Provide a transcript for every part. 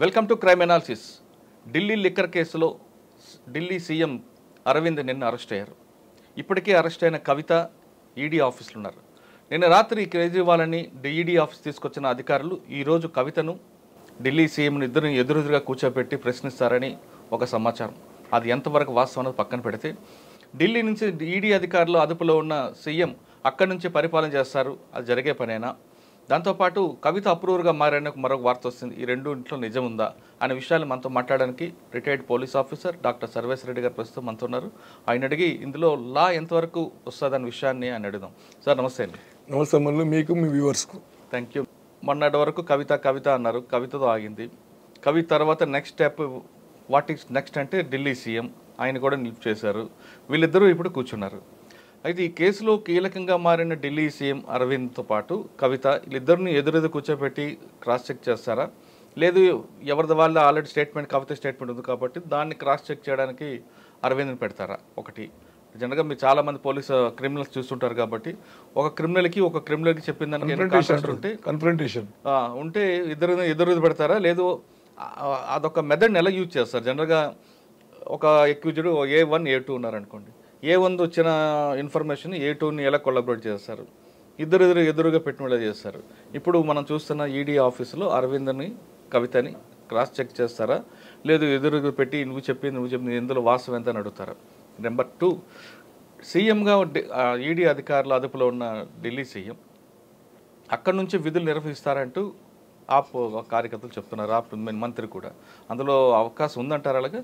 Welcome to crime analysis. Delhi liquor కేసులో Delhi CM Arvind నిన్న arrest అయ్యారు. ఇప్పటికే అరెస్ట్ అయిన కవిత ఈడీ ఆఫీసులో ఉన్నారు. నిన్న రాత్రి కేజ్రీవాల్ని ఈడీ ఆఫీస్ తీసుకొచ్చిన అధికారులు ఈరోజు కవితను ఢిల్లీ సీఎంను ఇద్దరిని ఎదురుగా కూర్చోబెట్టి ప్రశ్నిస్తారని ఒక సమాచారం. అది ఎంతవరకు వాస్తవం అనేది పక్కన పెడితే, ఢిల్లీ నుంచి ఈడీ అధికారులు అదుపులో ఉన్న సీఎం అక్కడి నుంచి పరిపాలన చేస్తారు, అది జరిగే పనేనా? దాంతోపాటు కవిత అప్రూవర్గా మారని మరొక వార్త వస్తుంది. ఈ రెండు ఇంట్లో నిజం ఉందా అనే విషయాలు మనతో మాట్లాడడానికి రిటైర్డ్ పోలీస్ ఆఫీసర్ డాక్టర్ సర్వేశ్వర రెడ్డి గారు ప్రస్తుతం మనతో ఉన్నారు. ఆయన అడిగి ఇందులో లా ఎంతవరకు వస్తుందనే విషయాన్ని ఆయన అడుగుదాం. సార్ నమస్తే అండి. నమస్తే మళ్ళీ మీకు, మీ వ్యూవర్స్కు. Thank you. మొన్నటి వరకు కవిత అన్నారు, కవితతో ఆగింది. కవిత తర్వాత next step what is next అంటే ఢిల్లీ సీఎం, ఆయన కూడా నిలిపి చేశారు. వీళ్ళిద్దరూ ఇప్పుడు కూర్చున్నారు. అయితే ఈ కేసులో కీలకంగా మారిన ఢిల్లీ సీఎం అరవింద్తో పాటు కవిత వీళ్ళిద్దరిని ఎదురెదురు కూర్చోబెట్టి క్రాస్ చెక్ చేస్తారా, లేదు ఎవరిది వాళ్ళు ఆల్రెడీ స్టేట్మెంట్, కవిత స్టేట్మెంట్ ఉంది కాబట్టి దాన్ని క్రాస్ చెక్ చేయడానికి అరవింద్ని పెడతారా? ఒకటి, జనరల్గా మీరు చాలామంది పోలీసు క్రిమినల్స్ చూస్తుంటారు కాబట్టి ఒక క్రిమినల్కి చెప్పిన దానికి ఉంటే కన్ఫ్రంటేషన్ ఉంటే ఎదురు పెడతారా, లేదు అదొక మెథడ్ని ఎలా యూజ్ చేస్తారు? జనరల్గా ఒక అక్యూజ్డ్ A1 A2 ఉన్నారనుకోండి, A1 వచ్చిన ఇన్ఫర్మేషన్ A2ని ఎలా కొలాబరేట్ చేస్తారు? ఎదురుగా పెట్టిన చేస్తారు. ఇప్పుడు మనం చూస్తున్న ఈడీ ఆఫీసులో అరవింద్ని కవితని క్రాస్ చెక్ చేస్తారా, లేదు ఎదురుగా పెట్టి నువ్వు చెప్పింది ఎందులో వాస్తవం ఎంత అని అడుగుతారా? నెంబర్ 2, సీఎంగా ఈడీ అధికారుల అదుపులో ఉన్న ఢిల్లీ సీఎం అక్కడి నుంచి విధులు నిర్వహిస్తారంటూ ఆప్ కార్యకర్తలు చెప్తున్నారు, ఆప్ మంత్రి కూడా. అందులో అవకాశం ఉందంటారు అలాగే?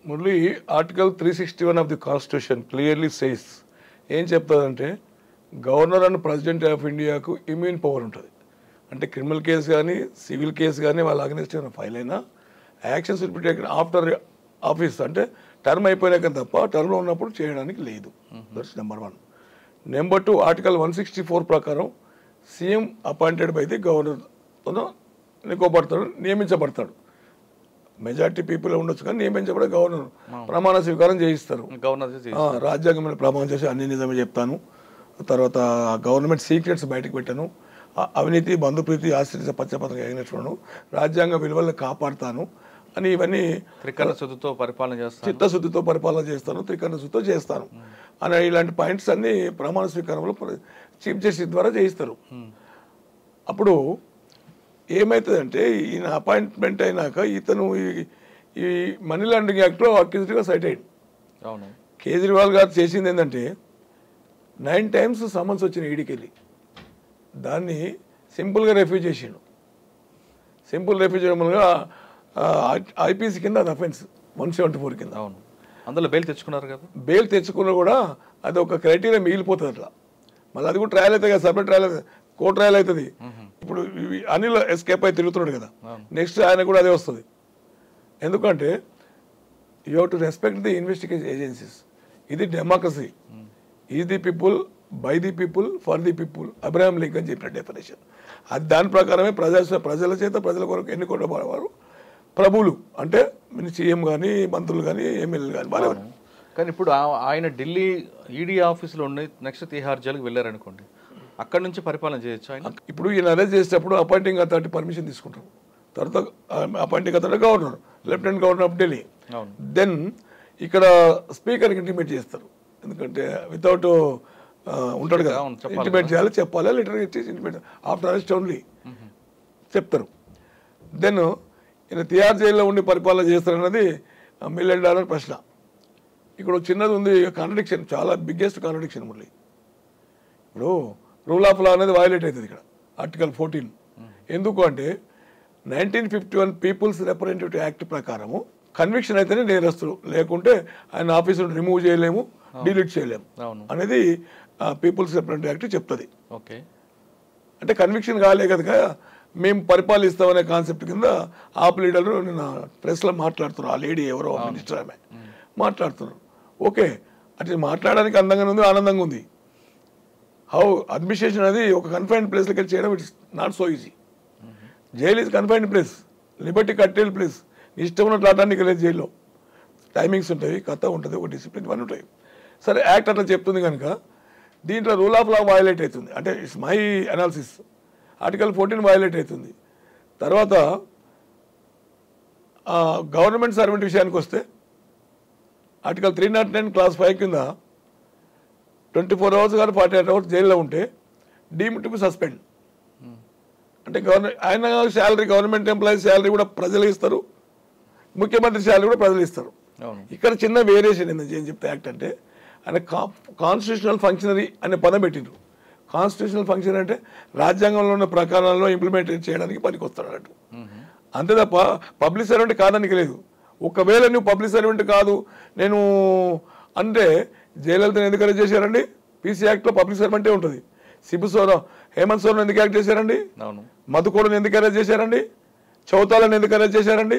Murali, article 361 of the constitution clearly says, ఏం చెప్తుందంటే గవర్నర్ అండ్ ప్రెసిడెంట్ ఆఫ్ ఇండియాకు ఇమ్యూన్ పవర్ ఉంటుంది. అంటే క్రిమినల్ కేసు కానీ సివిల్ కేసు కానీ వాళ్ళ అగెన్స్ట్ ఏమైనా ఫైల్ అయినా actions will be taken after office, అంటే టర్మ్ అయిపోయినాక తప్ప టర్మ్లో ఉన్నప్పుడు చేయడానికి లేదు. That's number 1. నెంబర్ 2, ఆర్టికల్ 164 ప్రకారం సీఎం అపాయింటెడ్ బై ది గవర్నర్తో నియమించబడతాడు. మెజార్టీ పీపుల్ ఉండొచ్చు కానీ నియమించబడే గవర్నర్ ప్రమాణ స్వీకారం చేయిస్తారు. రాజ్యాంగమైన ప్రమాణం చేసి అన్ని నిజమే చెప్తాను, తర్వాత గవర్నమెంట్ సీక్రెట్స్ బయటకు పెట్టాను, అవినీతి బంధుప్రీతి ఆశ్రిత పచ్చపత్రం అయినట్టు రాజ్యాంగ విలువలను కాపాడుతాను అని, ఇవన్నీ త్రికరణ శుద్ధితో పరిపాలన చేస్తాను, చిత్తశుద్ధితో పరిపాలన చేస్తాను, త్రికరణ శుద్ధితో చేస్తాను అని ఇలాంటి పాయింట్స్ అన్ని ప్రమాణ స్వీకారంలో చీఫ్ జస్టిస్ ద్వారా చేయిస్తారు. అప్పుడు ఏమవుతుందంటే ఈయన అపాయింట్మెంట్ అయినాక ఇతను ఈ మనీ లాండరింగ్ యాక్ట్లో అక్యూజ్డ్గా సైట్ అయ్యాడు. అవును. కేజ్రీవాల్ గారు చేసింది ఏంటంటే 9 times సమన్స్ వచ్చిన ఈడీకి వెళ్ళి దాన్ని సింపుల్గా రెఫ్యూజ్ చేసిండు. సింపుల్ రెఫ్యూజ్ చేయడం వల్ల ఐపీసీ కింద అది అఫెన్స్ 174 కింద. అవును. అందులో బెయిల్ తెచ్చుకున్నారు కదా. బెయిల్ తెచ్చుకున్నా కూడా అది ఒక క్రైటీరియా మిగిలిపోతుంది అట్లా. మళ్ళీ అది కూడా ట్రయల్ అవుతుంది కదా, సపరేట్ ట్రయల్ అవుతుంది, కోర్టు ట్రయల్ అవుతుంది. ఇప్పుడు అనిల్ ఎస్కేప్ అయి తిరుగుతున్నాడు కదా, నెక్స్ట్ ఆయన కూడా అదే వస్తుంది. ఎందుకంటే you have to respect the investigation agencies. ఇది democracy. Is the people, by the people, for the people, Abraham Lincoln చెప్పిన డెఫినేషన్. అది దాని ప్రకారమే ప్రజల చేత ప్రజల కొరకు ఎన్నుకోబడేవారు ప్రభువులు, అంటే సీఎం కానీ మంత్రులు కానీ ఎమ్మెల్యేలు కానీ వాళ్ళు. కానీ ఇప్పుడు ఆయన ఢిల్లీ ఈడీ ఆఫీసులో ఉండి నెక్స్ట్ తిహార్ జైలుకి వెళ్ళారనుకోండి, అక్కడ నుంచి పరిపాలన చేయొచ్చు ఆయన. ఇప్పుడు ఈయన అరెస్ట్ చేసేటప్పుడు అపాయింటింగ్ అథారిటీ పర్మిషన్ తీసుకుంటారు. తర్వాత appointing authority governor, lieutenant governor of Delhi. Then ఇక్కడ స్పీకర్కి ఇంటిమేట్ చేస్తారు. ఎందుకంటే వితౌట్ ఉంటాడు కదా, ఇంటిమేట్ చేయాలి, చెప్పాలి, లెటర్ ఇచ్చేసి ఇంటిమేట్ ఆఫ్టర్ అరెస్ట్ ఓన్లీ చెప్తారు. దెన్ ఈయన తిహార్ జైల్లో ఉండి పరిపాలన చేస్తారన్నది $1 million ప్రశ్న. ఇక్కడ చిన్నది ఉంది, కాంట్రడిక్షన్, చాలా బిగ్గెస్ట్ కాంట్రడిక్షన్ మురళి. ఇప్పుడు రూల్ ఆఫ్ లా అనేది వయలేట్ అవుతుంది ఇక్కడ ఆర్టికల్ 14. ఎందుకు అంటే 1951 పీపుల్స్ రిప్రజెంటేటివ్ యాక్ట్ ప్రకారము కన్విక్షన్ అయితేనే నేరస్తులు, లేకుంటే ఆయన ఆఫీసును రిమూవ్ చేయలేము, డిలీట్ చేయలేము అనేది పీపుల్స్ రిప్రజెంటేటివ్ యాక్ట్ చెప్తుంది. ఓకే. అంటే కన్విక్షన్ కాలే కదా మేము పరిపాలిస్తామనే కాన్సెప్ట్ కింద ఆప్ లీడర్లు నిన్న ప్రెస్లో మాట్లాడుతున్నారు. ఆ లేడీ ఎవరో మినిస్టర్ ఆమె మాట్లాడుతున్నారు. ఓకే, అట్లా మాట్లాడడానికి అందంగా ఉంది, ఆనందంగా ఉంది. హౌ అడ్మినిస్ట్రేషన్ అది ఒక కన్ఫైన్డ్ ప్లేస్లోకి వెళ్ళి చేయడం it's not so easy. Jail is confined place, Liberty కట్టేల్ place. ఇష్టం ఉన్నట్లు ఆడడానికి లేదు జైల్లో. టైమింగ్స్ ఉంటాయి, కథ ఉంటుంది, ఒక డిసిప్లిన్ ఇవన్నీ ఉంటాయి. సరే, యాక్ట్ అట్లా చెప్తుంది కనుక దీంట్లో రూల్ ఆఫ్ లా వయలేట్ అవుతుంది. అంటే it's my analysis. Article 14 violate అవుతుంది. తర్వాత గవర్నమెంట్ సర్వెంట్ విషయానికి వస్తే ఆర్టికల్ 309 క్లాస్ 5 కింద 24 hours కానీ 48 hours జైల్లో ఉంటే డీమ్డ్ టు బి సస్పెండ్. అంటే ఆయన శాలరీ, గవర్నమెంట్ ఎంప్లాయీస్ శాలరీ కూడా ప్రజలు ఇస్తారు, ముఖ్యమంత్రి శాలరీ కూడా ప్రజలు ఇస్తారు. ఇక్కడ చిన్న వేరియేషన్ ఏందని ఏం చెప్తే యాక్ట్ అంటే ఆయన కాన్స్టిట్యూషనల్ ఫంక్షనరీ అనే పదం పెట్టిండ్రు. కాన్స్టిట్యూషనల్ ఫంక్షన్ అంటే రాజ్యాంగంలో ఉన్న ప్రకారాల్లో ఇంప్లిమెంట్ చేయడానికి పనికి వస్తాడు అన్నట్టు. అంతే తప్ప పబ్లిక్ సర్వెంట్ కాదానికి లేదు. ఒకవేళ నువ్వు పబ్లిక్ సర్వెంట్ కాదు నేను అంటే జయలలితను ఎందుకు అరెస్ట్ చేశారండి? పీసీ యాక్ట్లో పబ్లిక్ సర్వెంటే ఉంటుంది. సిబు సోరం, హేమంత్ సోరం ఎందుకు యాక్ట్ చేశారండి? మధుకోడను ఎందుకు అరెస్ట్ చేశారండి? చౌతాలను ఎందుకు అరెస్ట్ చేశారండి?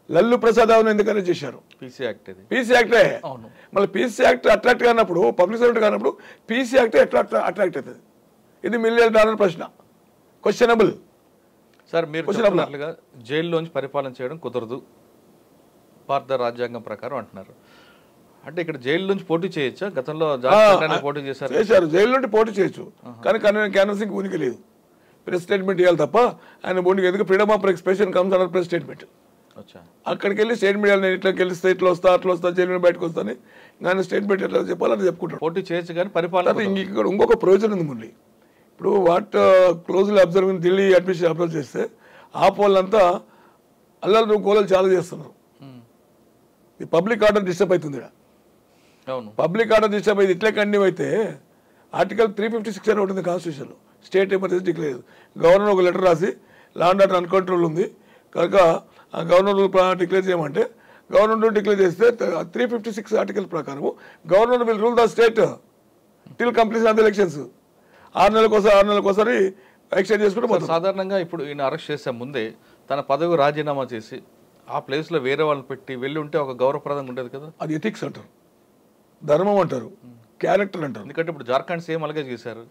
లల్లు ప్రసాద్ ఎందుకు అరెస్ట్ చేశారు? పీసీ యాక్టే. మళ్ళీ పీసీ యాక్ట్ అట్రాక్ట్ కానప్పుడు, పబ్లిక్ సర్వెంట్ కానప్పుడు పీసీ యాక్ట్ ఎట్లా అట్రాక్ట్ అవుతుంది? ఇది $1 మిలియన్ ప్రశ్న. క్వశ్చనబుల్. సార్ మీరు చెప్పినట్లుగా జైల్లోంచి పరిపాలన చేయడం కుదరదు భారత రాజ్యాంగం ప్రకారం అంటున్నారు. అంటే ఇక్కడ జైలు నుంచి పోటీ చేయొచ్చా? గతంలో పోటీ చేశారు, జైలు నుండి పోటీ చేయొచ్చు. కానీ క్యాన్వసింగ్ ఉనికి లేదు. ప్రెస్ స్టేట్మెంట్ ఇవ్వాలి తప్ప ఆయన బోనికి ఎందుకు ఫ్రీడమ్ ఆఫ్ ఎక్స్ప్రెషన్ కమ్స్ అన్నారు ప్రెస్ స్టేట్మెంట్. అక్కడికి వెళ్ళి స్టేట్మెంట్ ఇవ్వాలి, నేను ఇట్లా గెలిస్తే ఇట్లా వస్తా అట్లా వస్తా జైలు బయటకు వస్తాను కానీ స్టేట్మెంట్ ఎట్లా చెప్పాలని చెప్పుకుంటారు. పోటీ చేయొచ్చు కానీ పరిపాలన. ఇక్కడ ఇంకొక ప్రయోజనం ఉంది మురళి. ఇప్పుడు what closely observing Delhi administration observe చేస్తే ఆ వాళ్ళంతా అల్లలు గోళలు చాలా చేస్తున్నారు. ఈ పబ్లిక్ ఆర్డర్ డిస్టర్బ్ అవుతుంది. పబ్లిక్ ఆర్డర్ డిస్టర్బ్ అయింది. ఇట్లే కంటిన్యూ అయితే ఆర్టికల్ 356 అని ఉంటుంది కాన్స్టిట్యూషన్లో, స్టేట్ ఎమర్జెన్సీ డిక్లేర్. గవర్నర్ ఒక లెటర్ రాసి లా అండ్ ఆర్డర్ అన్కంట్రోల్ ఉంది కనుక ఆ గవర్నర్ డిక్లేర్ చేయమంటే గవర్నర్ డిక్లేర్ చేస్తే 356 ఆర్టికల్ ప్రకారం governor will rule the state till completion of the elections. 6 నెలలకోసారి ఎక్స్టెండ్ చేసుకుంటే సాధారణంగా ఇప్పుడు ఈయన అరెస్ట్ చేసే ముందే తన పదవి రాజీనామా చేసి ఆ ప్లేస్లో వేరే వాళ్ళని పెట్టి వెళ్ళి ఉంటే ఒక గౌరవప్రదంగా ఉండేది కదా. అది ఎథిక్స్ అంటారు, ధర్మం అంటారు, క్యారెక్టర్ అంటారు. ఎందుకంటే ఇప్పుడు జార్ఖండ్ సేమ్ అలాగే చేశారు,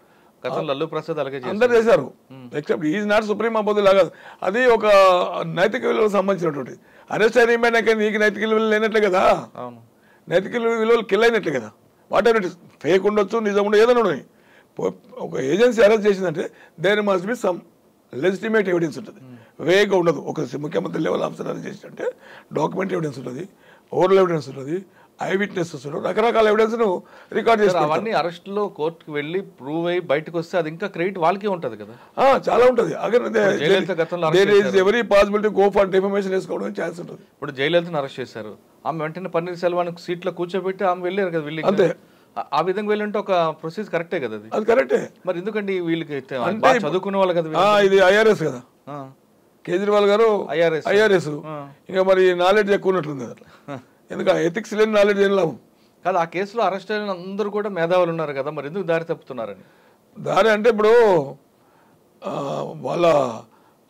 గతంలో లల్లు ప్రసాద్ అలాగే అందరు చేశారు. ఎక్సెప్ట్ ఈజ్ నాట్ సుప్రీం అబౌద్ లాగా. అది ఒక నైతిక విలువలకు సంబంధించినటువంటి అరెస్ట్ అయినాక నీకు నైతిక విలువలు లేనట్లే కదా. నైతిక విలువలు కిల్ అయినట్లే కదా. Whatever it is, fake ఉండొచ్చు, నిజం ఉండదు, ఏదైనా ఉన్నాయి. ఒక ఏజెన్సీ అరెస్ట్ చేసిందంటే there must be some legitimate evidence ఉంటుంది, వేగా ఉండదు. ఒక ముఖ్యమంత్రి లెవెల్ ఆఫీసర్ అరెస్ట్ చేసినట్టే డాక్యుమెంట్ ఎవిడెన్స్ ఉంటుంది, ఓరల్ ఎవిడెన్స్ ఉంటుంది, ఐ విట్నెసెస్ ఉంటుంది, రకరకాల ఎవిడెన్స్ ను రికార్డ్ చేస్తారు. అవన్నీ అరెస్ట్ లో కోర్టుకి వెళ్ళి ప్రూవ్ అయ్యి బయటకు వస్తే అది ఇంకా క్రెడిట్ వాళ్ళకే ఉంటుంది కదా. చాలా ఉంటుంది. Every possibility go for defamation వేసుకోవడం ఛాన్స్ ఉంటుంది. ఇప్పుడు జయలలితను అరెస్ట్ చేశారు, ఆమె వెంటనే పన్నీర్ సెల్వాన్ సీట్లో కూర్చోబెట్టి ఆమె వెళ్ళారు కదా. వెళ్ళి అంతే, ఆ విధంగా వెళ్ళంటే ఒక ప్రొసీజర్ కరెక్టే కదా. అది కరెక్టే. మరి ఎందుకండి వీళ్ళకి చదువుకునే వాళ్ళు కదా. ఇది ఐఆర్ఎస్ కదా, కేజ్రీవాల్ గారు ఐఆర్ఎస్. ఇంకా మరి నాలెడ్జ్ ఎక్కువ ఉన్నట్లుంది అట్లా. ఎందుకంటే ఎథిక్స్ లేని నాలెడ్జ్ ఏం లాభం కాదు. ఆ కేసులో అరెస్ట్ అయిన అందరూ కూడా మేధావులు ఉన్నారు కదా, మరి ఎందుకు దారి తప్పుతున్నారని. దారి అంటే ఇప్పుడు వాళ్ళ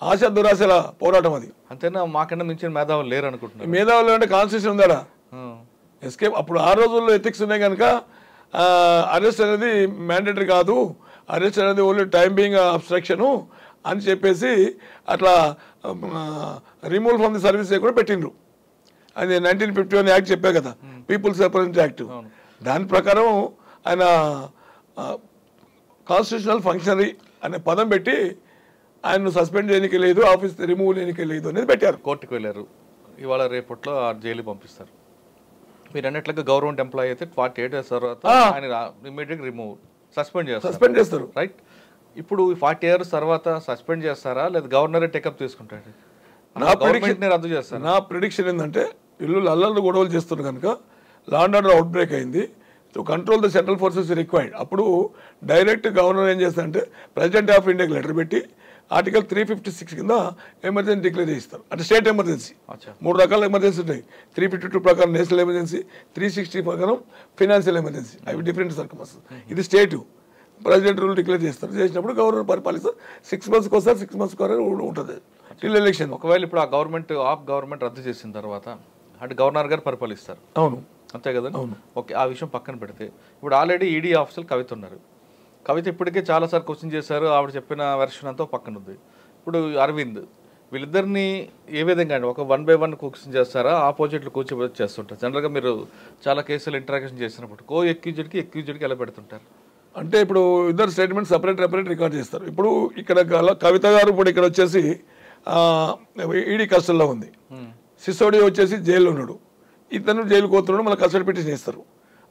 ఆశ దురాశల పోరాటం అది. అంతేనా? మాకన్నా మించిన మేధావులు లేరు అనుకుంటున్నారు. మేధావులు అంటే కాన్స్టిట్యూషన్ ఉందా ఎస్కేప్. అప్పుడు ఆ రోజుల్లో ఎథిక్స్ ఉన్నాయి కనుక అరెస్ట్ అనేది మ్యాండేటరీ కాదు, అరెస్ట్ అనేది ఓన్లీ టైం బీయింగ్ అబ్స్ట్రక్షను అని చెప్పేసి అట్లా రిమూవల్ ఫ్రమ్ ది సర్వీస్ కూడా పెట్టిండ్రు. అది 1951 యాక్ట్ చెప్పే కదా, పీపుల్స్ రిప్రజెంటేటివ్ యాక్ట్. దాని ప్రకారం ఆయన కాన్స్టిట్యూషనల్ ఫంక్షనరీ అనే పదం పెట్టి ఆయన్ను సస్పెండ్ చేయడానికి లేదు, ఆఫీస్ రిమూవ్ చేయడానికి లేదు అనేది పెట్టారు. కోర్టుకు వెళ్ళారు, ఇవాళ రేపట్లో జైలు పంపిస్తారు. మీరు అన్నట్లుగా గవర్నమెంట్ ఎంప్లాయీ అయితే 48 hours తర్వాత ఆయన ఇమీడియట్గా రిమూవ్ సస్పెండ్ చేస్తారు రైట్. ఇప్పుడు 40 years తర్వాత సస్పెండ్ చేస్తారా లేదా గవర్నరే టేకప్ తీసుకుంటాడు? రద్దు చేస్తారు. నా ప్రిడిక్షన్ ఏంటంటే ఇల్లు అల్లర్లు గొడవలు చేస్తున్నారు కనుక law and order outbreak అయింది. To control the central forces required. అప్పుడు డైరెక్ట్ గవర్నర్ ఏం చేస్తారంటే ప్రెసిడెంట్ ఆఫ్ ఇండియాకి లెటర్ పెట్టి ఆర్టికల్ 356 కింద ఎమర్జెన్సీ డిక్లేర్ చేస్తారు. అంటే స్టేట్ ఎమర్జెన్సీ. 3 రకాల ఎమర్జెన్సీ ఉంటాయి. 352 ప్రకారం నేషనల్ ఎమర్జెన్సీ, 360 ప్రకారం ఫైనాన్షియల్ ఎమర్జెన్సీ. అవి డిఫరెంట్ సర్కమ్స్టెన్సెస్. ఇది స్టేటు ప్రెసిడెంట్ రూల్ డిక్లేర్ చేస్తారు. చేసినప్పుడు గవర్నర్ పరిపాలిస్తారు. 6 months ఒకసారి 6 months ఉంటుంది టిల్ ఎలక్షన్. ఒకవేళ ఇప్పుడు ఆ గవర్నమెంట్ రద్దు చేసిన తర్వాత అంటే గవర్నర్ గారు పరిపాలిస్తారు. అవును, అంతే కదా. ఓకే, ఆ విషయం పక్కన పెడితే ఇప్పుడు ఆల్రెడీ ఈడీ ఆఫీసర్లు కవిత ఉన్నారు. కవిత ఇప్పటికే చాలాసార్లు క్వశ్చన్ చేశారు, ఆవిడ చెప్పిన వెర్షన్ అంతా పక్కన ఉంది. ఇప్పుడు అరవింద్, వీళ్ళిద్దరిని ఏ విధంగా అండి ఒక 1 by 1 క్వశ్చన్ చేస్తారా, ఆపోజిట్లు కూర్చోబెట్టి చేస్తుంటారు? జనరల్గా మీరు చాలా కేసులు ఇంటరాక్షన్ చేసినప్పుడు కో ఎక్యూజ్డ్కి ఎలా పెడుతుంటారు? అంటే ఇప్పుడు ఇద్దరు స్టేట్మెంట్ సపరేట్ రికార్డ్ చేస్తారు. ఇప్పుడు ఇక్కడ కవిత గారు ఇప్పుడు ఇక్కడ వచ్చేసి ఈడీ కస్టడీలో ఉంది. సిసోడియా వచ్చేసి జైల్లో ఉన్నాడు, ఇతను జైలుకు పోతున్నాడు, మళ్ళీ కస్టడీ పిటిషన్ ఇస్తారు,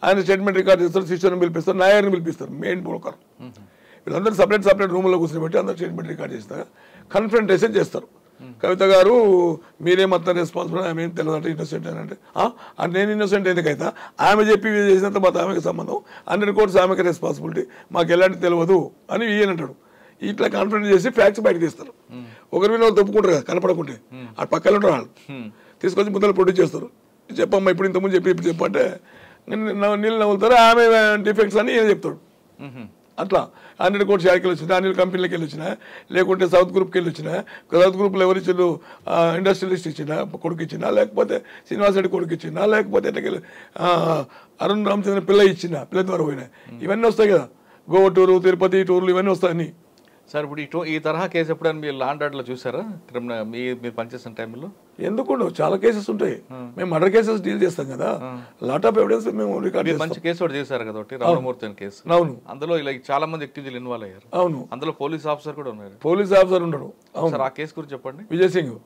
ఆయన స్టేట్మెంట్ రికార్డ్ చేస్తారు, సిస్టర్ని పిలిపిస్తారు, నాయర్ని పిలిపిస్తారు, మెయిన్ బ్రోకర్. వీళ్ళందరూ సపరేట్ రూమ్లో కూర్చోబెట్టి అందరూ స్టేట్మెంట్ రికార్డ్ చేస్తారు, కన్ఫ్రంటేషన్ చేస్తారు. కవిత గారు మీరేమంతా రెస్పాన్సిబుల్, ఆమె ఏం తెలియదు అంటే ఇన్నోసెంట్ అని అంటే నేను ఇన్నోసెంట్ ఎందుకైతే ఆమె చెప్పి చేసినంత మాతో ఆమెకు సంబంధం, 100 కోర్స్ ఆమెకి రెస్పాన్సిబిలిటీ, మాకు ఎలాంటి తెలియదు అని ఈయనంటాడు. ఇట్లా కాన్ఫిడెంట్ చేసి ఫ్యాక్ట్స్ బయటకు తీస్తారు. ఒకరి మీద వాళ్ళు తప్పుకుంటారు కదా, కనపడకుంటే ఆ పక్కన ఉంటారు వాళ్ళు, తీసుకొచ్చి ముందర ప్రొడ్యూస్ చేస్తారు. చెప్పమ్మా ఇప్పుడు ఇంతకుముందు ఇప్పుడు చెప్పంటే నీళ్ళు నవ్వుతారు, ఆమె డిఫెక్ట్స్ అని ఈయన చెప్తాడు. అట్లా 100 కోట్స్ యాడికి వెళ్ళి వచ్చినా, అనిల్ కంపెనీలకు వెళ్ళి వచ్చినా, లేకుంటే సౌత్ గ్రూప్కి వెళ్ళి వచ్చినా, సౌత్ గ్రూప్లో ఎవరు ఇచ్చిండు, ఇండస్ట్రియలిస్ట్ ఇచ్చినా కొడుకు ఇచ్చినా, లేకపోతే శ్రీనివాస్ రెడ్డి కొడుకు ఇచ్చినా, లేకపోతే ఎట్లకెళ్ళి అరుణ్ రామచంద్ర పిల్ల పిల్ల ద్వారా పోయినా, ఇవన్నీ వస్తాయి కదా, గోవా టూరు, తిరుపతి టూర్లు ఇవన్నీ వస్తాయి అన్ని. సార్ ఇప్పుడు ఈ తరహా కేసు ఎప్పుడైనా మీరు లాండ్ ఆర్డర్లో చూసారా మీరు పనిచేసిన టైంలో? ఎందుకు చాలా కేసెస్ ఉంటాయి, మేము మర్డర్ కేసెస్ డీల్ చేస్తాం కదా, లాట్ ఆఫ్ ఎవిడెన్స్ మేము రికార్డ్ చేస్తాం. మంచి కేసు ఒకటి చేశారు కదా, రామమూర్తి అని కేసు. అవును, అందులో ఇలా చాలా మంది ఎక్యూజులు ఇన్వాల్వ్ అయ్యారు. అవును, అందులో పోలీస్ ఆఫీసర్ కూడా ఉన్నారు. పోలీస్ ఆఫీసర్ ఉండడు. సార్ ఆ కేసు గురించి చెప్పండి. విజయ్ సింగ్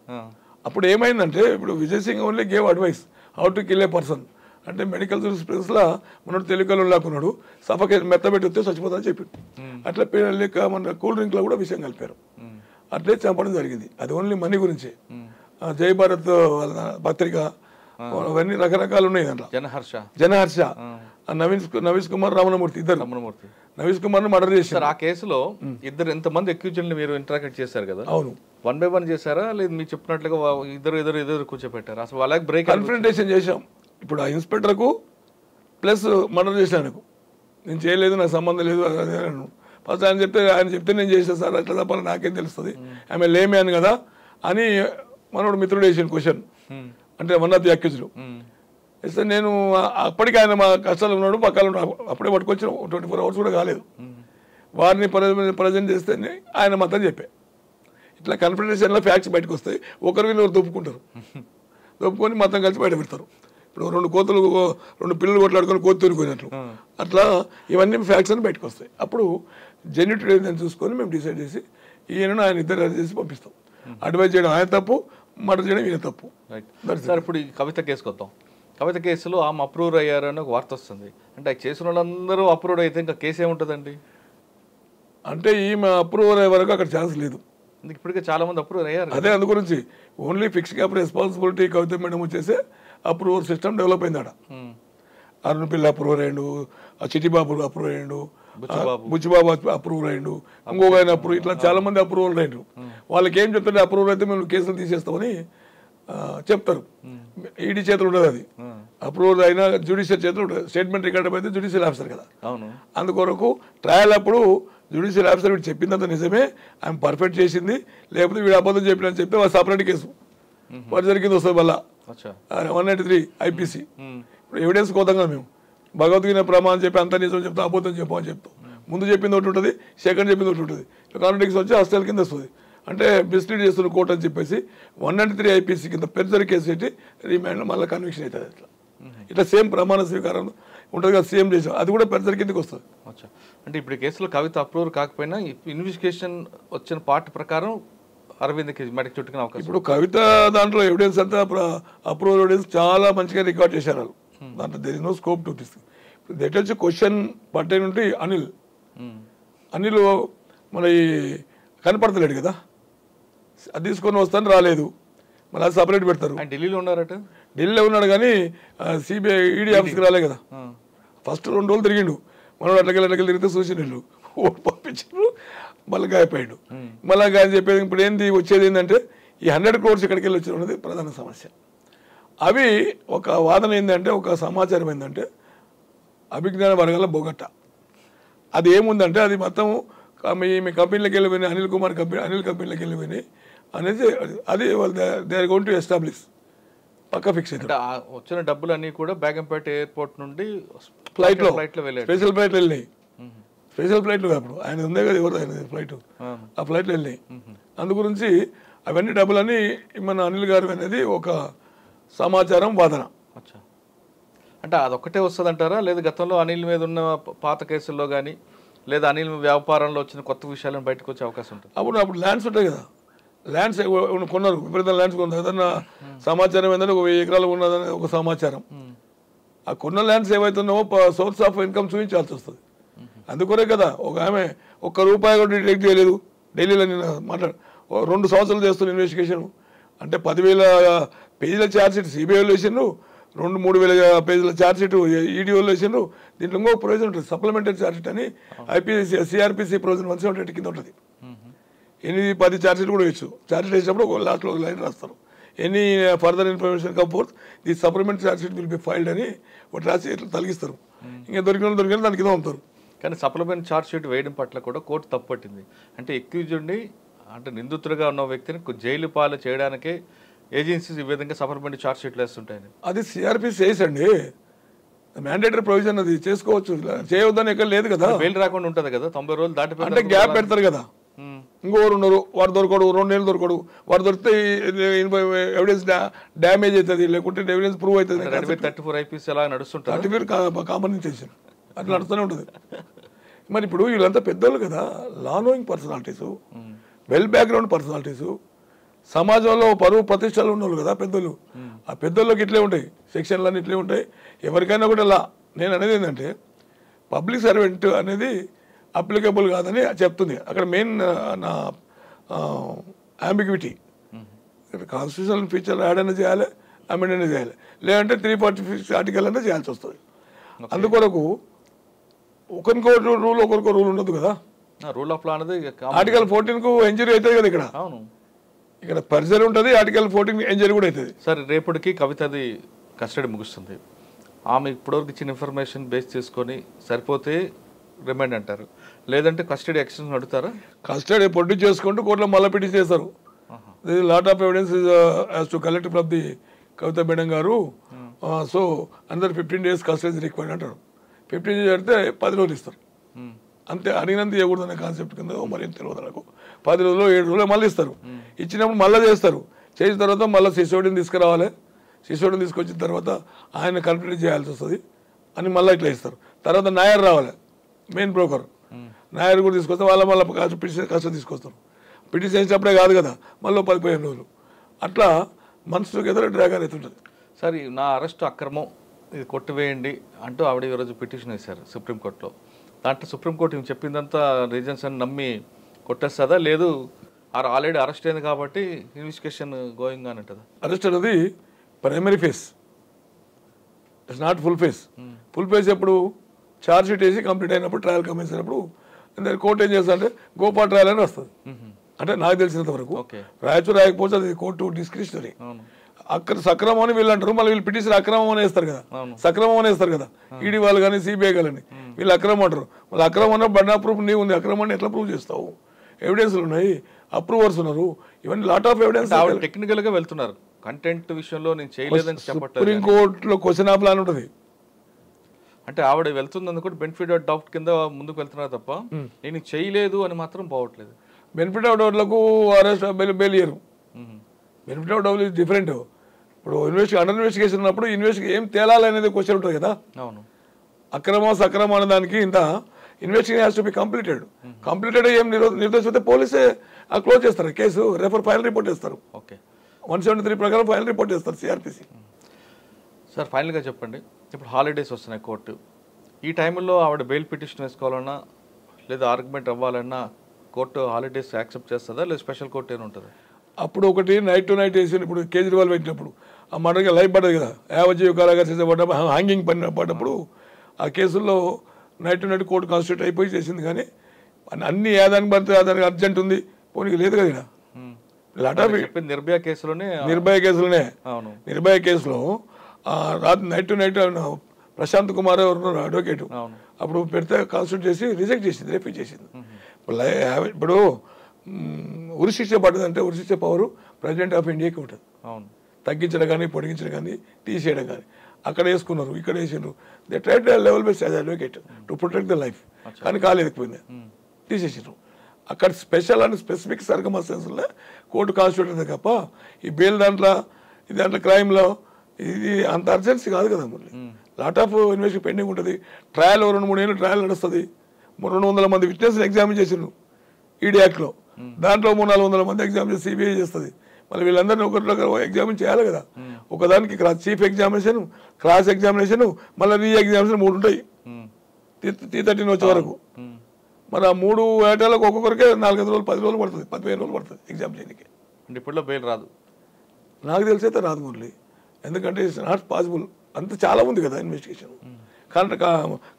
అప్పుడు ఏమైందంటే, ఇప్పుడు Vijay Singh only gave advice how to kill A person. అంటే మెడికల్ జూరిస్ప్రుడెన్స్లో మనోడు తెలుగులో లేకున్నాడు, సఫకేట్ మెత్తబెట్టి వస్తే చచ్చిపోతా అని చెప్పిండు. అట్లా లేక మన కూల్ డ్రింక్లో కూడా విషయం కలిపారు, అట్లే చంపడం జరిగింది. అది ఓన్లీ మనీ గురించి. జై భారత్ పత్రిక అవన్నీ రకరకాలు ఉన్నాయి దాంట్లో. జనహర్ష నవీష్ కుమార్ రమణమూర్తి ఇద్దరు. నవీష్ కుమార్ మర్డర్ చేశారు. ఆ కేసులో ఇద్దరు ఎంతమంది అక్యూజ్డ్ని మీరు ఇంటరాక్ట్ చేశారు కదా? అవును. 1 by 1 చేశారా, లేదు మీరు చెప్పినట్లుగా ఇద్దరు కూర్చోపెట్టారు? అసలు వాళ్ళకి బ్రేక్ కన్ఫ్రంటేషన్ చేశాం. ఇప్పుడు ఆ ఇన్స్పెక్టర్కు ప్లస్ మర్డర్ చేశాను, నేను చేయలేదు, నాకు సంబంధం లేదు అదే. ఫస్ట్ ఆయన చెప్తే నేను చేసాను సార్, అట్లా తప్ప నాకేం తెలుస్తుంది, ఆమె లేమే అని కదా అని మనోడు మిత్రుడు వేసాను క్వశ్చన్, అంటే వన్ ఆఫ్ ది అక్యూజ్డ్ ఇస్తే నేను అప్పటికి ఆయన మా కష్టాలు ఉన్నాడు, పక్కన ఉన్నాడు, అప్పుడే పట్టుకొచ్చిన 24 hours కూడా కాలేదు. వారిని ప్రజెంట్ చేస్తే ఆయన మొత్తం చెప్పా. ఇట్లా కన్ఫ్రంటేషన్లో ఫ్యాక్ట్స్ బయటకు వస్తాయి, ఒకరి మీద దొప్పుకుంటారు, దొప్పుకొని మొత్తం కలిసి బయట పెడతారు. ఇప్పుడు 2 పిల్లలు కొట్లాడుకొని కోతి తూరిపోయినట్లు అట్లా ఇవన్నీ ఫ్యాక్ట్స్ అని బయటకు వస్తాయి. అప్పుడు జెన్యూటీ ఏందని చూసుకొని మేము డిసైడ్ చేసి ఈయనను ఆయన ఇద్దరు అరెస్ట్ చేసి పంపిస్తాం. అడ్వైజ్ చేయడం ఆయన తప్పు, మర్డర్ చేయడం ఈయన తప్పు. సార్ ఇప్పుడు ఈ కవిత కేసుకు వద్దాం. కవిత కేసులో ఆమె అప్రూవ్ అయ్యారని ఒక వార్త వస్తుంది. అంటే చేసిన వాళ్ళందరూ అప్రూవ్ అయితే ఇంకా కేసు ఏముంటుందండి? అంటే ఈమె అప్రూవ్ అయ్యే వరకు అక్కడ ఛాన్స్ లేదు. ఇప్పటికే చాలా మంది అప్రూవ్ అయ్యారు. అదే అందు గురించి ఓన్లీ ఫిక్స్ క్యాప్ రెస్పాన్సిబిలిటీ కవిత మేడం వచ్చేసి అప్రూవర్ సిస్టమ్ డెవలప్ అయింది. ఆడ అరుణ్ పిల్ల అప్రూవర్ అయ్యాడు, చిట్టిబాబు అప్రూవ్ అయ్యాడు, బుచ్చిబాబు అప్రూవల్ అయ్యాడు, ఇంకొక ఆయన అప్రూవ్, ఇట్లా చాలా మంది అప్రూవల్ అయ్యారు. వాళ్ళకి ఏం చెప్తారు, అప్రూవల్ అయితే మేము కేసులు తీసేస్తామని చెప్తారు. ఈడీ చేతులు ఉండదు, అది అప్రూవల్ అయినా జ్యుడిషియల్ చేతులు ఉంటుంది. స్టేట్మెంట్ రికార్డ్ అయితే జ్యుడిషియల్ ఆఫీసర్ కదా, అందుకొరకు ట్రయల్ అప్పుడు జ్యుడిషియల్ ఆఫీసర్ వీడు చెప్పిందంత నిజమే, ఆమె పర్ఫెక్ట్ చేసింది, లేకపోతే వీడు అబద్ధం చెప్పినని చెప్తే వాళ్ళు సపరేట్ కేసు ఫర్దర్ కింద వస్తుంది. మళ్ళీ 193 IPC. ఇప్పుడు ఎవిడెన్స్ కోతాం కదా మేము, భగవద్గీత ప్రమాణం చెప్పి అంత నిజం చెప్తాం, అబద్ధం చెప్పమని చెప్తాం. ముందు చెప్పింది ఒకటి ఉంటుంది, సెకండ్ చెప్పింది ఒకటి ఉంటుంది, కాంట్రడిక్షన్ వచ్చి హాస్టల్ కింద వస్తుంది. అంటే మిస్లీడ్ చేస్తున్న కోర్టు అని చెప్పేసి 193 IPC కింద పెద్దరి కేసు పెట్టి రిమాండ్ మళ్ళీ కన్విక్షన్ అవుతుంది. అట్లా ఇట్లా సేమ్ ప్రమాణ స్వీకారం ఉంటుంది కదా, సేమ్ చేసాం, అది కూడా పెద్దరి కిందకి వస్తుంది. అంటే ఇప్పుడు కేసులో కవిత అప్రూవల్ కాకపోయినా ఇన్వెస్టిగేషన్ వచ్చిన పార్ట్ ప్రకారం అరవింద్కి మెడకి చుట్టుకునే అవకాశం. ఇప్పుడు కవిత దాంట్లో ఎవిడెన్స్ అంతా అప్రూవల్ ఎవిడెన్స్ చాలా మంచిగా రికార్డ్ చేశారు వాళ్ళు, దాంట్లో there is no scope to this. That వచ్చి క్వశ్చన్ పట్టే నుండి అనిల్ మన ఈ కనపడతలేడు కదా, అది తీసుకొని వస్తాను రాలేదు, మళ్ళీ అది సపరేట్ పెడతారు. ఢిల్లీలో ఉన్నారట, ఢిల్లీలో ఉన్నాడు కానీ సిబిఐ ఈడీ ఆఫీస్కి రాలే కదా. ఫస్ట్ 2 రోజులు తిరిగిండు, మనం అట్లకెళ్ళి తిరిగితే చూసినట్లు ఓటు పంపించారు, మళ్ళీ గాయపోయాడు. మళ్ళీ గాయం చెప్పేది ఇప్పుడు ఏంది వచ్చేది ఏంటంటే ఈ 100 crores ఇక్కడికి వెళ్ళి వచ్చిన అనేది ప్రధాన సమస్య. అవి ఒక వాదన ఏంటంటే, ఒక సమాచారం ఏంటంటే అభిజ్ఞాన వర్గాల బొగట్ట. అది ఏముందంటే అది మొత్తం మీ కంపెనీలోకి వెళ్ళిపోయినాయి, అనిల్ కంపెనీలోకి వెళ్ళిపోయినాయి అనేది, అది they are going to establish, పక్క ఫిక్స్ అయితే. వచ్చిన డబ్బులు అన్నీ కూడా బేగంపేట ఎయిర్పోర్ట్ నుండి ఫ్లైట్లో స్పెషల్ ఫ్లైట్లో వెళ్ళినాయి. స్పెషల్ ఫ్లైట్లు అప్పుడు ఆయన ఉందే కదా, ఎవరు ఆయన ఫ్లైట్, ఆ ఫ్లైట్లో వెళ్ళినాయి. అందు గురించి అవన్నీ డబ్బులన్నీ మన అనిల్ గారు అనేది ఒక సమాచారం, వాదన. అంటే అదొక్కటే వస్తుంది అంటారా, లేదా గతంలో అనిల్ మీద ఉన్న పాత కేసుల్లో కానీ లేదా అనిల్ వ్యాపారంలో వచ్చిన కొత్త విషయాలను బయటకు వచ్చే అవకాశం ఉంటుంది? అప్పుడు ల్యాండ్స్ ఉంటాయి కదా, ల్యాండ్స్ కొన్నారు, విపరీత ల్యాండ్స్ కొన్నారు. ఏదన్నా సమాచారం ఏంటంటే 1000 ఎకరాలు ఉన్నదని ఒక సమాచారం. ఆ కొన్న ల్యాండ్స్ ఏవైతున్నావో సోర్స్ ఆఫ్ ఇన్కమ్ చూపించాల్సి వస్తుంది. అందుకొరే కదా ఒక ఆమె ₹1 కూడా డిటెక్ట్ చేయలేదు. ఢిల్లీలో నేను 2 సంవత్సరాలు చేస్తున్న ఇన్వెస్టిగేషన్. అంటే 10,000 పేజీల ఛార్జ్షీట్ సిబిఐలో వేసిండ్రు, 2-3,000 పేజీల ఛార్జ్షీట్ ఈడీఓలో వేసిండ్రు. దీంట్లో ఇంకో ప్రొవిజన్ ఉంటుంది, సప్లిమెంటరీ ఛార్జ్షీట్ అని ఐపీసీ సిఆర్పిసి ప్రొవిజన్ 178 కింద ఉంటుంది. 8-10 ఛార్జ్షీట్ కూడా వేయచ్చు. ఛార్జ్షీట్ వేసినప్పుడు ఒక లాస్ట్లో ఒక లైన్ రాస్తారు, any further information come forth the supplementary chargesheet will be filed అని ఒకటి రాసి ఇట్లా తొలగిస్తారు. ఇంకా దొరికిన దానికి కింద అమ్ముతారు. కానీ సప్లిమెంట్ ఛార్జ్షీట్ వేయడం పట్ల కూడా కోర్టు తప్పట్టింది. అంటే ఎక్యూజ్డ్ని, అంటే నిందితుడిగా ఉన్న వ్యక్తిని జైలు పాలు చేయడానికే ఏజెన్సీస్ ఈ విధంగా సప్లిమెంటరీ ఛార్జ్షీట్లు వేస్తుంటాయని. అది సిఆర్పిసి చేసండి, మ్యాండేటరీ ప్రొవిజన్, అది చేసుకోవచ్చు. చేయవద్దని ఎక్కడ లేదు కదా. బెయిల్ రాకుండా ఉంటుంది కదా 90 రోజులు దాటి. అంటే గ్యాప్ పెడతారు కదా. ఇంకోరు ఉన్నారు, వాడు దొరకడు, 2 నెలలు దొరకడు. వాడు దొరికితే ఎవిడెన్స్ డ్యామేజ్ అవుతుంది, లేకుంటే ఎవిడెన్స్ ప్రూవ్ అవుతుంది. 34 ఐపీసీ అలా నడుస్తుంటారు. 34 కామన్ చేసారు, అట్లా నడుస్తూనే ఉంటుంది. మరి ఇప్పుడు వీళ్ళంతా పెద్దోళ్ళు కదా, law knowing personalities, well background personalities, సమాజంలో పరువు ప్రతిష్టలు ఉన్నోళ్ళు కదా పెద్దోళ్ళు. ఆ పెద్దోళ్ళకి ఇట్లే ఉంటాయి, సెక్షన్లన్నీ ఇట్లే ఉంటాయి. ఎవరికైనా కూడా లా. నేను అనేది ఏంటంటే పబ్లిక్ సర్వెంట్ అనేది అప్లికబుల్ కాదని చెప్తుంది అక్కడ మెయిన్ నా అంబిగ్విటీ. కాన్స్టిట్యూషనల్ ఫీచర్ యాడ్ అయినా చేయాలి, అమెండ్ అయినా చేయాలి, లేదంటే 346 ఆర్టికల్ అయినా చేయాల్సి వస్తుంది. అందుకొరకు ఒకరికో రూల్ ఒకరికో రూల్ ఉండదు కదా. రూల్ ఆఫ్ లా అనేది ఆర్టికల్ 14కు ఎంజరీ అవుతుంది కదా. ఇక్కడ ఇక్కడ పర్జరీ ఉంటుంది, ఆర్టికల్ 14 ఎంజరీ కూడా అవుతుంది. సరే, రేపటికి కవితది కస్టడీ ముగుస్తుంది. ఆమె ఇప్పటివరకు ఇచ్చిన ఇన్ఫర్మేషన్ బేస్ చేసుకొని సరిపోతే రిమైండ్ అంటారు, లేదంటే కస్టడీ ఎక్స్టెన్షన్ అడుగుతారా? కస్టడీ ప్రొడ్యూస్ చేసుకుంటూ కోర్టులో మళ్ళీ పిటిషన్ చేస్తారు. Lot of evidence as to collect from the Kavitha madam గారు. సో అందరు 15 days కస్టడీ రిక్వైర్డ్ అంటారు. 15 days పెడితే 10 రోజులు ఇస్తారు అంతే. అడిగినంత ఇవ్వకూడదు అనే కాన్సెప్ట్ కింద మరి ఏం తెలియదు నాకు. 10 రోజులు 7 రోజులు మళ్ళీ ఇస్తారు. ఇచ్చినప్పుడు మళ్ళీ చేస్తారు. చేసిన తర్వాత మళ్ళీ సిసోడిని తీసుకురావాలి. సిసోడిని తీసుకొచ్చిన తర్వాత ఆయన కంప్లీట్ చేయాల్సి వస్తుంది అని మళ్ళీ ఇట్లా ఇస్తారు. తర్వాత నాయర్ రావాలి, మెయిన్ బ్రోకర్. నాయర్ కూడా తీసుకొస్తే మళ్ళీ పిటిషన్ కష్టం తీసుకొస్తారు. పిటిషన్ చేసినప్పుడే కాదు కదా, మళ్ళీ 10-15 రోజులు అట్లా మనసులోకి ఎదురు డ్రాగన్ అవుతుంటుంది. సరే, నా అరెస్ట్ అక్రమం, ఇది కొట్టివేయండి అంటూ ఆవిడ ఈరోజు పిటిషన్ వేశారు సుప్రీంకోర్టులో. దాంట్లో సుప్రీంకోర్టు చెప్పిందంతా రీజన్స్ అని నమ్మి కొట్టేస్తుందా, లేదు ఆల్రెడీ అరెస్ట్ అయింది కాబట్టి ఇన్వెస్టిగేషన్ గోయింగ్ అని అంటుందా? అరెస్ట్ అనేది primary face, it's not full face. Full face ఎప్పుడు ఛార్జ్ షీట్ వేసి కంప్లీట్ అయినప్పుడు, ట్రయల్ కమిన్స్ అయినప్పుడు కోర్టు ఏం చేస్తా అంటే గోపా ట్రయల్ అని వస్తుంది. అంటే నాకు తెలిసినంత వరకు రాయచూ రాయకపోతే అది కోర్టు డిస్క్రిషనరీ. అక్కడ సక్రమం అని వీళ్ళు అంటారు, మళ్ళీ వీళ్ళు పిటిషన్ అక్రమం అని వేస్తారు కదా, సక్రమం అని వేస్తారు కదా. ఈడీ వాళ్ళు కానీ సిబిఐ కానీ వీళ్ళు అక్రమం అంటారు. మళ్ళీ అక్రమం అన్న బండా ప్రూఫ్ నీ ఉంది, అక్రమాన్ని ఎట్లా ప్రూవ్ చేస్తావు? ఎవిడెన్స్లు ఉన్నాయి, అప్రూవర్స్ ఉన్నారు, ఇవన్నీ లాట్ ఆఫ్ ఎవిడెన్స్. టెక్నికల్ గా వెళ్తున్నారు, కంటెంట్ విషయంలో నేను చేయలేదని చెప్పట్లేదు. సుప్రీంకోర్టులో క్వశ్చన్ ఆఫ్ ప్లాన్ ఉంటుంది. అంటే ఆవిడ వెళ్తుంది కూడా బెనిఫిట్ ఆఫ్ డౌట్ కింద ముందుకు వెళ్తున్నారు తప్ప నేను చేయలేదు అని మాత్రం పోవట్లేదు. బెనిఫిట్ ఆఫ్ డౌట్లకు అరెస్ట్ బెయిల్ ఇయ్యరు. Benefit of doubt is different. ఇప్పుడు అండర్ ఇన్వెస్టిగేషన్ ఉన్నప్పుడు ఏం తేలాలనేది క్వశ్చన్ ఉంటుంది కదా. అవును, అక్రమం సక్రమం అనే దానికి ఇంత investigation has to be completed. Completed ఏం నిర్దేశిస్తే పోలీసే క్లోజ్ చేస్తారు కేసు, రెఫర్ ఫైనల్ రిపోర్ట్ చేస్తారు. ఓకే, 173 ప్రకారం ఫైనల్ రిపోర్ట్ చేస్తారు సిఆర్పిసి. సార్, ఫైనల్గా చెప్పండి, ఇప్పుడు హాలిడేస్ వస్తున్నాయి కోర్టు, ఈ టైంలో ఆవిడ బెయిల్ పిటిషన్ వేసుకోవాలన్నా లేదా ఆర్గ్యుమెంట్ అవ్వాలన్నా కోర్టు హాలిడేస్ యాక్సెప్ట్ చేస్తుందా, లేదా స్పెషల్ కోర్టు ఏమి ఉంటుంది? అప్పుడు ఒకటి నైట్ టు నైట్ వేసి, ఇప్పుడు కేజ్రీవాల్ పెట్టినప్పుడు ఆ మటర్గా లైఫ్ పడ్డది కదా, యావజ్జీవ కారాగారం చేసేపడ్డ హ్యాంగింగ్ పడినప్పుడు ఆ కేసుల్లో night to night court constitute అయిపోయి చేసింది. కానీ అన్ని ఏదానికి పడితే అదానికి అర్జెంట్ ఉంది పోనీకి లేదు కదా. నిర్భయ కేసులోనే నిర్భయ కేసులో రాత్రి night to night Prashant Kumar ఎవరున్నారు అడ్వకేట్, అప్పుడు పెడితే కాన్స్టిట్యూట్ చేసి రిజెక్ట్ చేసింది, రిఫ్యూజ్ చేసింది. ఇప్పుడు ఉరిశిక్ష పడ్డదంటే ఉరిశిక్ష పవర్ ప్రెసిడెంట్ ఆఫ్ ఇండియాకి ఉంటుంది. తగ్గించడం కానీ, పొడిగించడం కానీ, తీసేయడం కానీ. అక్కడ వేసుకున్నారు, ఇక్కడ వేసిండ్రు. They tried level base as advocate to protect the life, కానీ కాలేకపోయింది, తీసేసిండ్రు. అక్కడ స్పెషల్ అండ్ స్పెసిఫిక్ సర్కమ్స్టాన్సెస్లో కోర్టు కాన్స్టిట్యూట్ ఉంది తప్ప ఈ బెయిల్ దాంట్లో క్రైమ్లో ఇది అంత అర్జెన్సీ కాదు కదా. మళ్ళీ లాట్ ఆఫ్ ఇన్వెస్టిగేషన్ పెండింగ్ ఉంటుంది. ట్రయల్ 2-3 ఏళ్ళు ట్రయల్ నడుస్తుంది. 200 మంది విట్నెస్ని ఎగ్జామిన్ చేసిండ్రు ఈడీ యాక్ట్లో. దాంట్లో 300-400 మంది ఎగ్జామ్ చేసి సిబిఐ చేస్తుంది. మళ్ళీ వీళ్ళందరినీ ఒకరిలో ఎగ్జామిన్ చేయాలి కదా. ఒకదానికి చీఫ్ ఎగ్జామినేషన్, క్రాస్ ఎగ్జామినేషన్, మళ్ళీ రీ ఎగ్జామినేషన్ 3 ఉంటాయి T13 వచ్చే వరకు. మన 3 ఏటాలకు ఒక్కొక్కరికే 4-5 రోజులు 10 రోజులు పడుతుంది, 15 రోజులు పడుతుంది ఎగ్జామ్ చేయడానికి. అంటే ఇప్పట్లో బెయిల్ రాదు, నాకు తెలిసైతే రాదు మురళి. ఎందుకంటే ఇట్స్ నాట్ పాసిబుల్. అంత చాలా ఉంది కదా ఇన్వెస్టిగేషన్,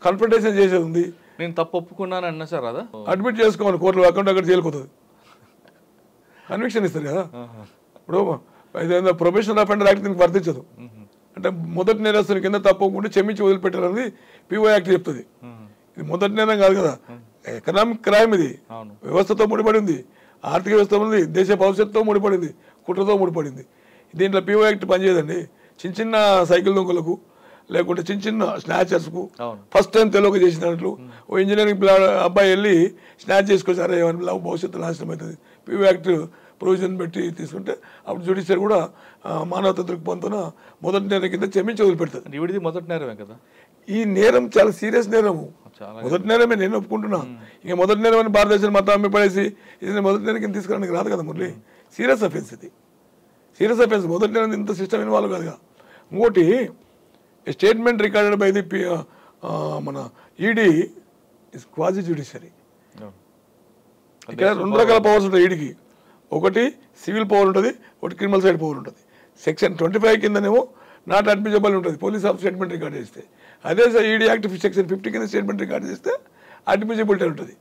కన్ఫర్టేషన్ చేసేది ఉంది. నేను తప్పు ఒప్పుకున్నాను అన్నా సార్ అదా అడ్మిట్ చేసుకోవాలి కోర్టులో, అకౌంట్ అక్కడ జైలుకుతుంది, కన్విక్షన్ ఇస్తారు కదా. ఇప్పుడు ప్రొబేషనల్ అఫెండర్ యాక్ట్ దీనికి వర్తించదు. అంటే మొదటి నేరస్తుని కింద తప్పకుండా క్షమించి వదిలిపెట్టారని పిఓ యాక్ట్ చెప్తుంది. ఇది మొదటి నేరం కాదు కదా, ఎకనామిక్ క్రైమ్. ఇది వ్యవస్థతో ముడిపడి ఉంది, ఆర్థిక వ్యవస్థ ఉంది, దేశ భవిష్యత్తుతో ముడిపడింది, కుట్రతో ముడిపడింది. దీంట్లో పిఓ యాక్ట్ పనిచేయదండి. చిన్న చిన్న సైకిల్ దొంగలకు, లేకుంటే చిన్న చిన్న స్నాచర్స్కు ఫస్ట్ టైం తెలుగు చేసినట్లు ఓ ఇంజనీరింగ్ అబ్బాయి వెళ్ళి స్నాచ్ చేసుకొచ్చారు, ఏమని భవిష్యత్తు నాశనం అవుతుంది. పిఓ యాక్ట్ ప్రొవిజన్ పెట్టి తీసుకుంటే అప్పుడు జ్యుడిషియరీ కూడా మానవతా దృక్పథంతో మొదటి నేరం కింద క్షమించి వదిలిపెడుతుంది. ఇది మొదటి నేరమే కదా. ఈ నేరం చాలా సీరియస్ నేరము, మొదటి నేరమే నేను ఒప్పుకుంటున్నా. ఇక మొదటి నేరం అని భారతదేశం మొత్తం అమ్మి పడేసి ఇది మొదటి నేరం కింద తీసుకురానికి రాదు కదా మురళి. సీరియస్ అఫెన్స్, ఇది సీరియస్ అఫెన్స్. మొదటి నేరం ఇంత సిస్టమ్ ఇన్వాల్వ్ కాదు కదా. ఇంకోటి స్టేట్మెంట్ రికార్డెడ్ బై ది మన ఈడీ ఇస్ క్వాజీ జ్యుడిషియరీ. ఇక్కడ 2 రకాల పవర్స్ ఉంటాయి ఈడీకి. ఒకటి సివిల్ పవర్ ఉంటుంది, ఒకటి క్రిమినల్ సైడ్ పవర్ ఉంటుంది. సెక్షన్ 25 కిందనేమో నాట్ అడ్మిజబుల్ ఉంటుంది పోలీస్ ఆఫ్ స్టేట్మెంట్ రికార్డ్ చేస్తే. అదే ఈడీ యాక్ట్ సెక్షన్ 50 కింద స్టేట్మెంట్ రికార్డ్ చేస్తే అడ్మిజబిలిటీ ఉంటుంది.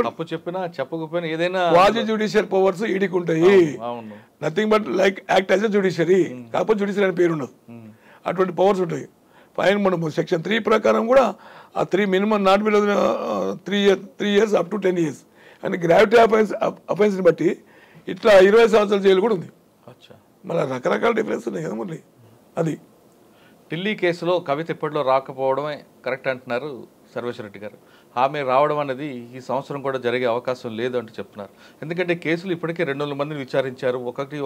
తప్పు చెప్పినా చెప్పకపోయినా ఏదైనా క్వాజీ జ్యుడిషియల్ పవర్స్ ఈడీకి ఉంటాయి. Nothing but like act as a judiciary, కాకపోతే జ్యుడిషియరీ అనే పేరు ఉండదు. అటువంటి పవర్స్ ఉంటాయి. ఫైన్ మనం సెక్షన్ 3 ప్రకారం కూడా ఆ 3 minimum not below 3 years up to 10 years అని గ్రావిటీ అఫెన్స్ని బట్టి ఇట్లా 20 సంవత్సరాల జైలు కూడా ఉంది. మళ్ళీ రకరకాల డిఫరెన్స్ ఉన్నాయి కదా మురళి. అది ఢిల్లీ కేసులో కవిత ఇప్పట్లో రాకపోవడమే కరెక్ట్ అంటున్నారు సర్వేశ్వర రెడ్డి గారు. ఆమె రావడం అనేది ఈ సంవత్సరం కూడా జరిగే అవకాశం లేదు అంటూ చెప్తున్నారు. ఎందుకంటే కేసులు ఇప్పటికే 200 మందిని విచారించారు,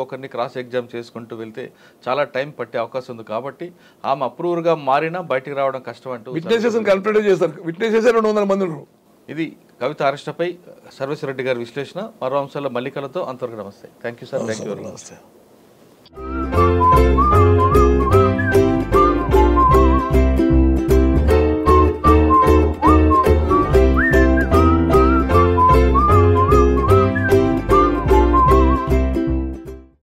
ఒకరిని క్రాస్ ఎగ్జామ్ చేసుకుంటూ వెళ్తే చాలా టైం పట్టే అవకాశం ఉంది. కాబట్టి ఆమె అప్రూవర్గా మారినా బయటికి రావడం కష్టం అంటూ విట్నెసెస్ కన్ఫర్ట్ చేస్తారు. విట్నెసెస్ 200 మంది ఉన్నారు. ఇది కవిత అరెస్ట్పై సర్వేశ్వర రెడ్డి గారి విశ్లేషణ. మరో అంశాల్లో మల్లికలతో అంతవరకు నమస్తే. Thank you sir. Thank you very much.